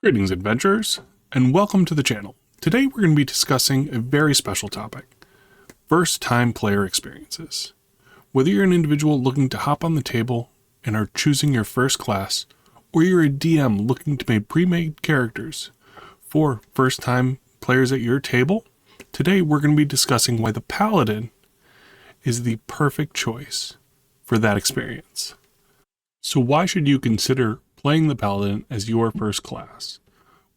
Greetings, adventurers, and welcome to the channel. Today we're going to be discussing a very special topic, first-time player experiences. Whether you're an individual looking to hop on the table and are choosing your first class, or you're a DM looking to make pre-made characters for first-time players at your table, today we're going to be discussing why the Paladin is the perfect choice for that experience. So why should you consider playing the Paladin as your first class?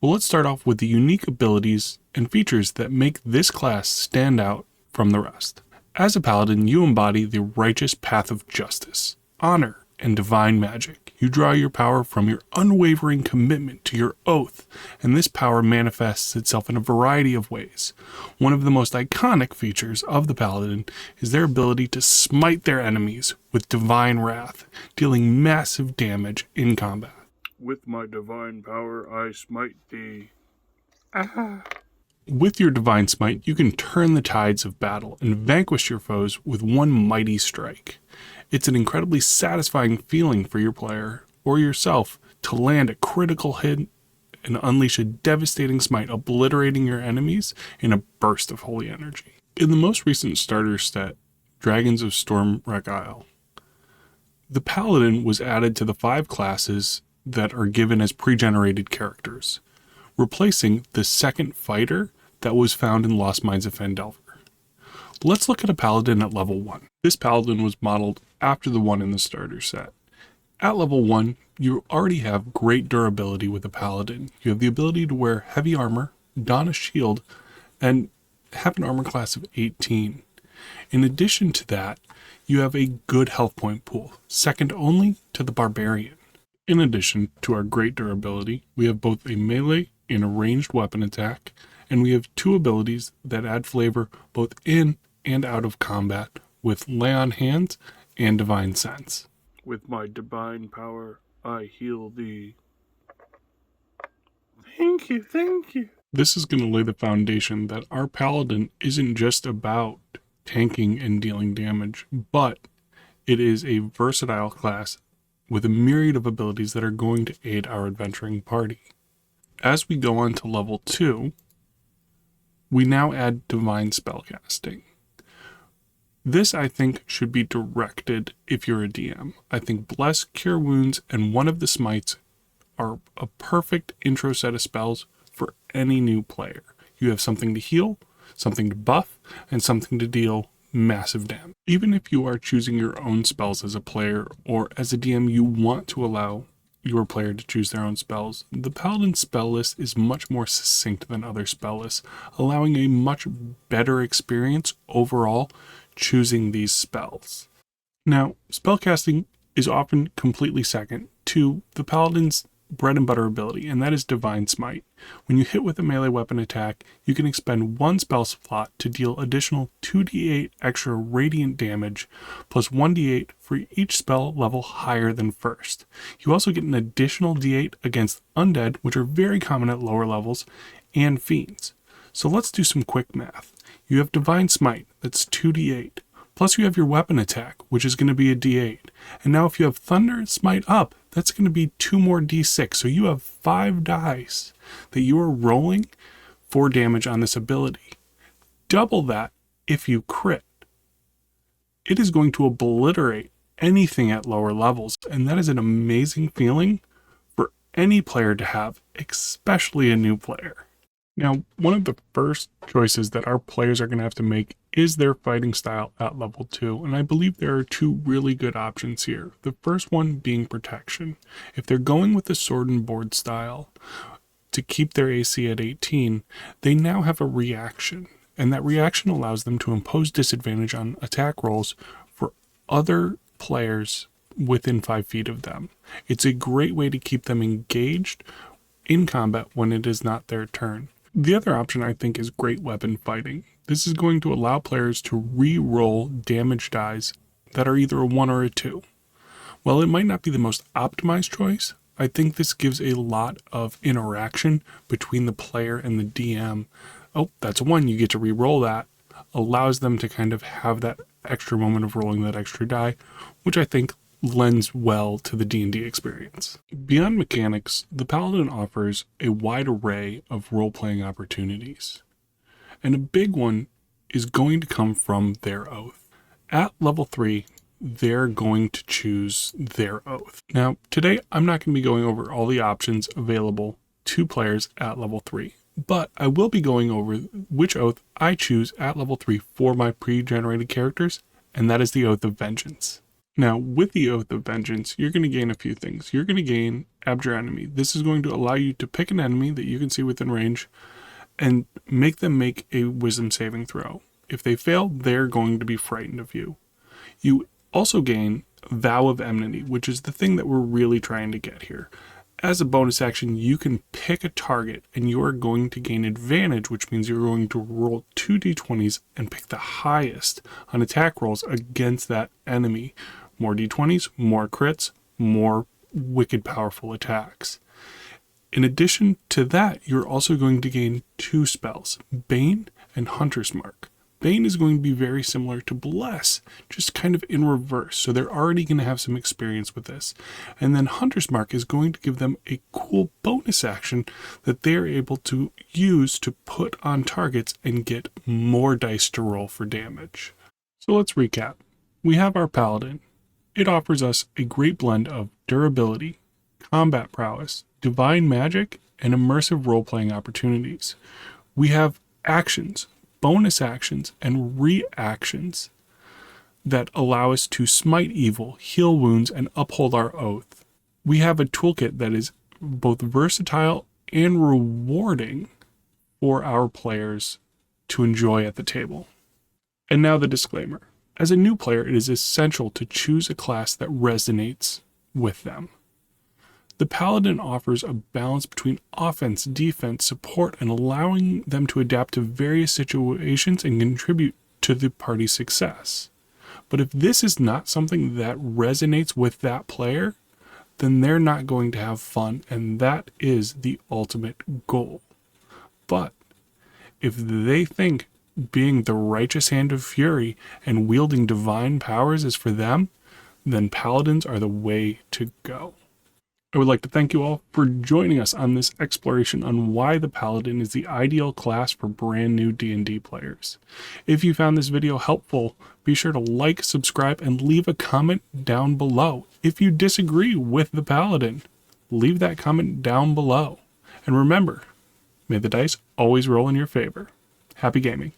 Well, let's start off with the unique abilities and features that make this class stand out from the rest. As a Paladin, you embody the righteous path of justice, honor, and divine magic. You draw your power from your unwavering commitment to your oath, and this power manifests itself in a variety of ways. One of the most iconic features of the Paladin is their ability to smite their enemies with divine wrath, dealing massive damage in combat. With my divine power, I smite thee. With your divine smite, you can turn the tides of battle and vanquish your foes with one mighty strike. It's an incredibly satisfying feeling for your player or yourself to land a critical hit and unleash a devastating smite, obliterating your enemies in a burst of holy energy. In the most recent starter set, Dragons of Stormwreck Isle, the Paladin was added to the 5 classes that are given as pre-generated characters, replacing the second fighter that was found in Lost Mines of Phandelver. Let's look at a Paladin at level 1. This Paladin was modeled after the one in the starter set. At level 1, you already have great durability with a Paladin. You have the ability to wear heavy armor, don a shield, and have an armor class of 18. In addition to that, you have a good health point pool, second only to the Barbarian. In addition to our great durability, we have both a melee and a ranged weapon attack, and we have 2 abilities that add flavor both in and out of combat with Lay on Hands and Divine Sense. With my divine power, I heal thee. Thank you, thank you. This is going to lay the foundation that our Paladin isn't just about tanking and dealing damage, but it is a versatile class with a myriad of abilities that are going to aid our adventuring party. As we go on to level 2, we now add divine spellcasting. This, I think, should be directed if you're a DM. I think Bless, Cure Wounds, and one of the Smites are a perfect intro set of spells for any new player. You have something to heal, something to buff, and something to deal massive damage. Even if you are choosing your own spells as a player, or as a DM you want to allow your player to choose their own spells, the Paladin spell list is much more succinct than other spell lists, allowing a much better experience overall choosing these spells. Now, spellcasting is often completely second to the Paladin's bread and butter ability, and that is Divine Smite. When you hit with a melee weapon attack, you can expend 1 spell slot to deal additional 2d8 extra radiant damage, plus 1d8 for each spell level higher than first. You also get an additional d8 against undead, which are very common at lower levels, and fiends. So let's do some quick math. You have Divine Smite, that's 2d8. Plus you have your weapon attack, which is going to be a d8. And now if you have Thunder Smite up, that's going to be 2 more d6. So you have 5 dice that you are rolling for damage on this ability. Double that if you crit. It is going to obliterate anything at lower levels, and that is an amazing feeling for any player to have, especially a new player. Now, one of the first choices that our players are going to have to make is their fighting style at level 2, and I believe there are 2 really good options here. The first one being protection. If they're going with the sword and board style to keep their AC at 18, they now have a reaction, and that reaction allows them to impose disadvantage on attack rolls for other players within 5 feet of them. It's a great way to keep them engaged in combat when it is not their turn. The other option, I think, is great weapon fighting. This is going to allow players to re-roll damage dice that are either a 1 or a 2. While it might not be the most optimized choice, I think this gives a lot of interaction between the player and the DM. Oh, that's a 1, you get to re-roll that. Allows them to kind of have that extra moment of rolling that extra die, which I think lends well to the D&D experience. Beyond mechanics, the Paladin offers a wide array of role-playing opportunities. And a big one is going to come from their oath. At level 3, they're going to choose their oath. Now, today I'm not going to be going over all the options available to players at level 3, but I will be going over which oath I choose at level 3 for my pre-generated characters, and that is the Oath of Vengeance. Now, with the Oath of Vengeance, you're going to gain a few things. You're going to gain Abjure Enemy. This is going to allow you to pick an enemy that you can see within range and make them make a wisdom saving throw. If they fail, they're going to be frightened of you. You also gain Vow of Enmity, which is the thing that we're really trying to get here. As a bonus action, you can pick a target and you are going to gain advantage, which means you're going to roll 2 d20s and pick the highest on attack rolls against that enemy. More d20s, more crits, more wicked powerful attacks. In addition to that, you're also going to gain 2 spells, Bane and Hunter's Mark. Bane is going to be very similar to Bless, just kind of in reverse, so they're already going to have some experience with this. And then Hunter's Mark is going to give them a cool bonus action that they're able to use to put on targets and get more dice to roll for damage. So let's recap. We have our Paladin. It offers us a great blend of durability, combat prowess, divine magic, and immersive role-playing opportunities. We have actions, bonus actions, and reactions that allow us to smite evil, heal wounds, and uphold our oath. We have a toolkit that is both versatile and rewarding for our players to enjoy at the table. And now the disclaimer. As a new player, it is essential to choose a class that resonates with them. The Paladin offers a balance between offense, defense, support, and allowing them to adapt to various situations and contribute to the party's success. But if this is not something that resonates with that player, then they're not going to have fun, and that is the ultimate goal. But if they think being the righteous hand of fury and wielding divine powers is for them, then Paladins are the way to go. I would like to thank you all for joining us on this exploration on why the Paladin is the ideal class for brand new D&D players. If you found this video helpful, be sure to like, subscribe, and leave a comment down below. If you disagree with the Paladin, leave that comment down below. And remember, may the dice always roll in your favor. Happy gaming.